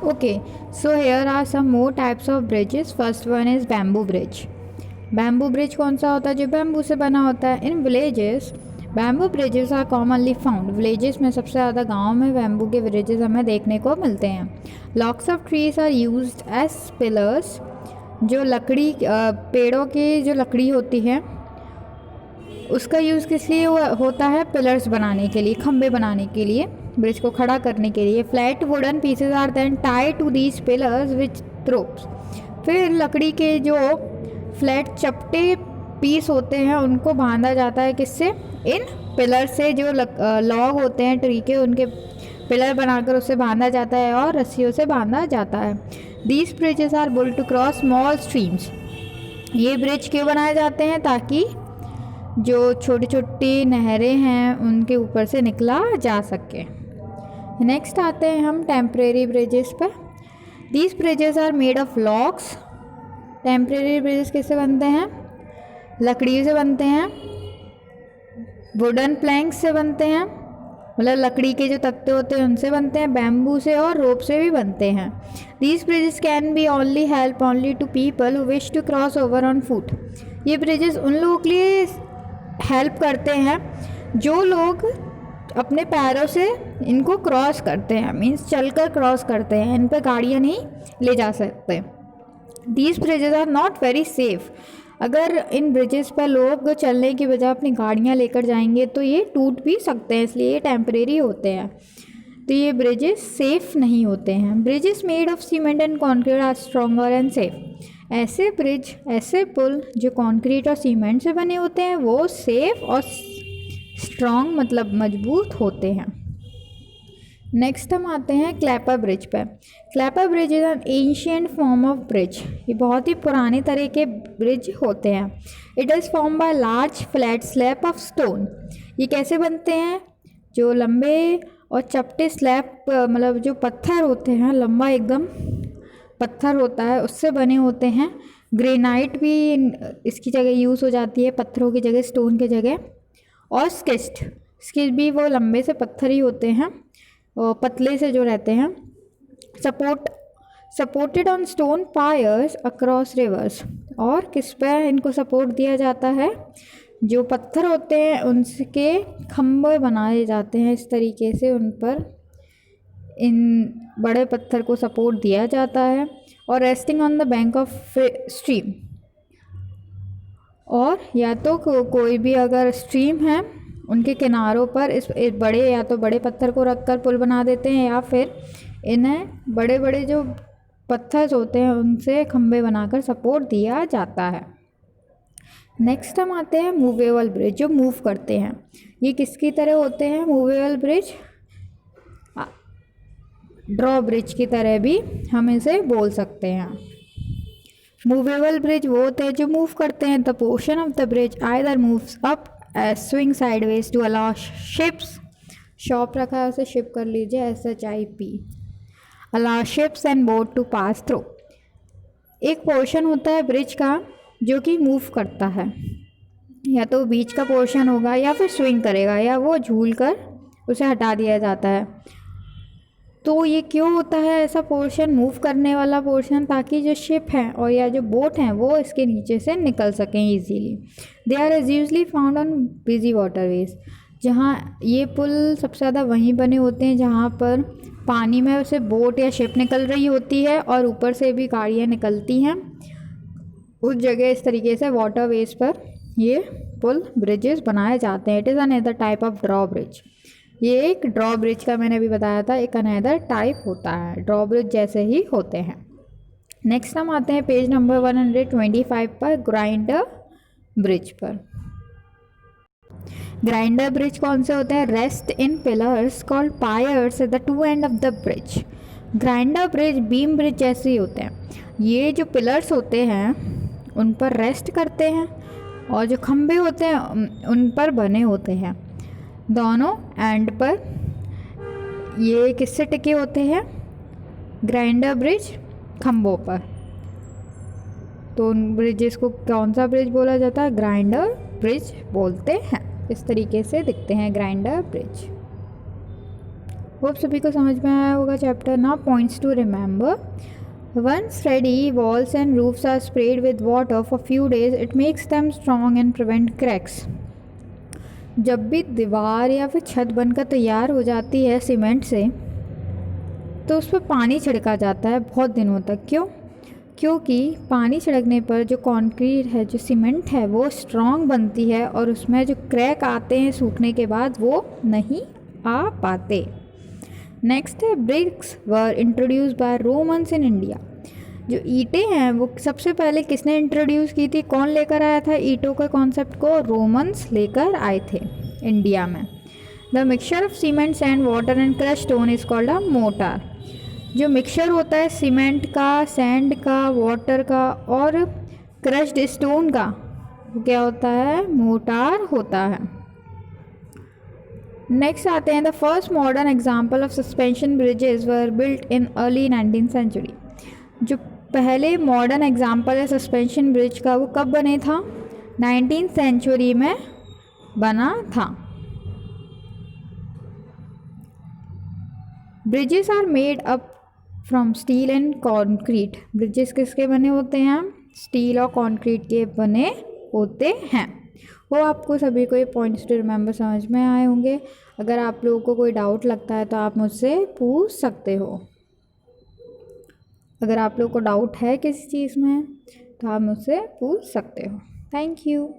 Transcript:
Okay, so here are some more types of bridges. First one is bamboo bridge. Bamboo bridge कौन सा होता है? जो bamboo से बना होता है. In villages, bamboo bridges are commonly found. Villages में सबसे ज़्यादा गाँव में बैम्बू के ब्रिजेस हमें देखने को मिलते हैं. Logs of trees are used as pillars. जो लकड़ी पेड़ों की जो लकड़ी होती है उसका यूज़ किस लिए होता है? पिलर्स बनाने के लिए, खंबे बनाने के लिए, ब्रिज को खड़ा करने के लिए. Flat wooden pieces are then tied to these pillars with ropes. फिर लकड़ी के जो फ्लैट चपटे पीस होते हैं उनको बांधा जाता है किससे? इन पिलर से. जो लॉग होते हैं ट्री के, उनके पिलर बनाकर उसे बांधा जाता है और रस्सियों से बांधा जाता है. These bridges are built to cross small streams. ये ब्रिज क्यों बनाए जाते हैं? ताकि जो छोटी छोटी नहरें हैं उनके ऊपर से निकला जा सके. नेक्स्ट आते हैं हम टेम्परेरी ब्रिजेस पर. These bridges are made of logs. Temporary bridges किससे बनते हैं? लकड़ी से बनते हैं. वुडन प्लैंक्स से बनते हैं, मतलब लकड़ी के जो तख्ते होते हैं उनसे बनते हैं. बैम्बू से और रोप से भी बनते हैं. These bridges can be only help only to people who wish to cross over on foot. ये ब्रिजेस उन लोगों के लिए हेल्प करते हैं जो लोग अपने पैरों से इनको क्रॉस करते हैं, मीन्स चलकर क्रॉस करते हैं. इन पर गाड़ियाँ नहीं ले जा सकते. These bridges are not very safe. अगर इन ब्रिजेस पर लोग चलने की बजाय अपनी गाड़ियाँ लेकर जाएंगे तो ये टूट भी सकते हैं, इसलिए ये टेम्परेरी होते हैं. तो ये ब्रिजेस सेफ़ नहीं होते हैं. Bridges made of cement and concrete are stronger and safe. ऐसे ब्रिज, ऐसे पुल जो कंक्रीट और सीमेंट से बने होते हैं वो सेफ और स्ट्रॉन्ग मतलब मजबूत होते हैं. नेक्स्ट हम आते हैं क्लैपर ब्रिज पर. Clapper bridge is an ancient form of bridge. ये बहुत ही पुराने तरह के ब्रिज होते हैं. It is form by large flat slab of stone. ये कैसे बनते हैं? जो लंबे और चपटे स्लैब मतलब जो पत्थर होते हैं, लंबा एकदम पत्थर होता है, उससे बने होते हैं. ग्रेनाइट भी इसकी जगह यूज़ हो जाती है, पत्थरों की जगह, स्टोन की जगह. और स्किस्ट भी वो लंबे से पत्थर ही होते हैं और पतले से जो रहते हैं. Supported on stone pierce across reverse. और किस पर इनको सपोर्ट दिया जाता है? जो पत्थर होते हैं उनके खम्भे बनाए जाते हैं. इस तरीके से उन पर इन बड़े पत्थर को सपोर्ट दिया जाता है. और resting on the bank of stream. और या तो कोई भी अगर स्ट्रीम है उनके किनारों पर इस बड़े या तो बड़े पत्थर को रखकर पुल बना देते हैं, या फिर इन्हें बड़े बड़े जो पत्थर होते हैं उनसे खंभे बनाकर सपोर्ट दिया जाता है. नेक्स्ट हम आते हैं मूवेबल ब्रिज, जो मूव करते हैं. ये किसकी तरह होते हैं? मूवेबल ब्रिज ड्रॉ ब्रिज की तरह भी हम इसे बोल सकते हैं. मूवेबल ब्रिज वो होते हैं जो मूव करते हैं. The portion of the bridge either moves up swing sideways to allow ships. Shop रखा है उसे शिप कर लीजिए, SHIP. Allow ships and boat to pass through. एक पोर्शन होता है ब्रिज का जो कि मूव करता है, या तो बीच का पोर्शन होगा या फिर स्विंग करेगा, या वो झूल कर उसे हटा दिया जाता है. तो ये क्यों होता है ऐसा पोर्शन, मूव करने वाला पोर्शन? ताकि जो शिप है और या जो बोट हैं वो इसके नीचे से निकल सकें easily. They are usually found on busy waterways. जहाँ ये पुल सबसे ज़्यादा वहीं बने होते हैं जहाँ पर पानी में से बोट या शिप निकल रही होती है और ऊपर से भी गाड़ियाँ निकलती हैं. उस जगह इस तरीके से वाटरवेज पर ये पुल ब्रिजेस बनाए जाते हैं. It is another type of draw bridge. ये एक ड्रॉ ब्रिज का मैंने अभी बताया था, एक अनदर टाइप होता है. ड्रॉ ब्रिज जैसे ही होते हैं. नेक्स्ट हम आते हैं पेज नंबर 125 पर, ग्राइंडर ब्रिज पर. ग्राइंडर ब्रिज कौन से होते हैं? Rest in pillars called pierce at the two end of the bridge. Grinder bridge beam bridge जैसे ही होते हैं. ये जो पिलर्स होते हैं उन पर रेस्ट करते हैं और जो खंभे होते हैं उन पर बने होते हैं. दोनों एंड पर ये किससे टिके होते हैं? ग्राइंडर ब्रिज खंभों पर. तो उन ब्रिजेस को कौन सा ब्रिज बोला जाता है? ग्राइंडर ब्रिज बोलते हैं. इस तरीके से दिखते हैं ग्राइंडर ब्रिज. होप सभी को समझ में आया होगा chapter. Now points to remember. Once ready, walls and roofs are sprayed with water for few days. It makes them strong and prevent cracks. जब भी दीवार या फिर छत बनकर तैयार हो जाती है सीमेंट से, तो उस पर पानी छिड़का जाता है बहुत दिनों तक। क्यों? क्योंकि पानी छिड़कने पर जो कंक्रीट है, जो सीमेंट है, वो स्ट्रॉन्ग बनती है और उसमें जो क्रैक आते हैं सूखने के बाद वो नहीं आ पाते। नेक्स्ट है bricks were introduce by Romans in India. जो ईंटें हैं वो सबसे पहले किसने इंट्रोड्यूस की थी, कौन लेकर आया था ईंटों के कॉन्सेप्ट को? रोमन्स लेकर आए थे इंडिया में। The mixture of cement sand water and crush stone is called a mortar. जो मिक्सचर होता है सीमेंट का, सैंड का, वाटर का और क्रश्ड स्टोन का, वो क्या होता है? मोर्टार होता है। नेक्स्ट आते हैं the first modern example of suspension bridges were built in early 19th century. जो पहले मॉडर्न एग्जाम्पल है सस्पेंशन ब्रिज का, वो कब बने था? 19th सेंचुरी में बना था। Bridges are made up from steel and concrete. Bridges किसके बने होते हैं? स्टील और कॉन्क्रीट के बने होते हैं। वो आपको सभी को ये पॉइंट्स टू रिमेंबर समझ में आए होंगे। अगर आप लोगों को कोई डाउट लगता है तो आप मुझसे पूछ सकते हो। अगर आप लोगों को डाउट है किसी चीज़ में तो आप मुझसे पूछ सकते हो। Thank you.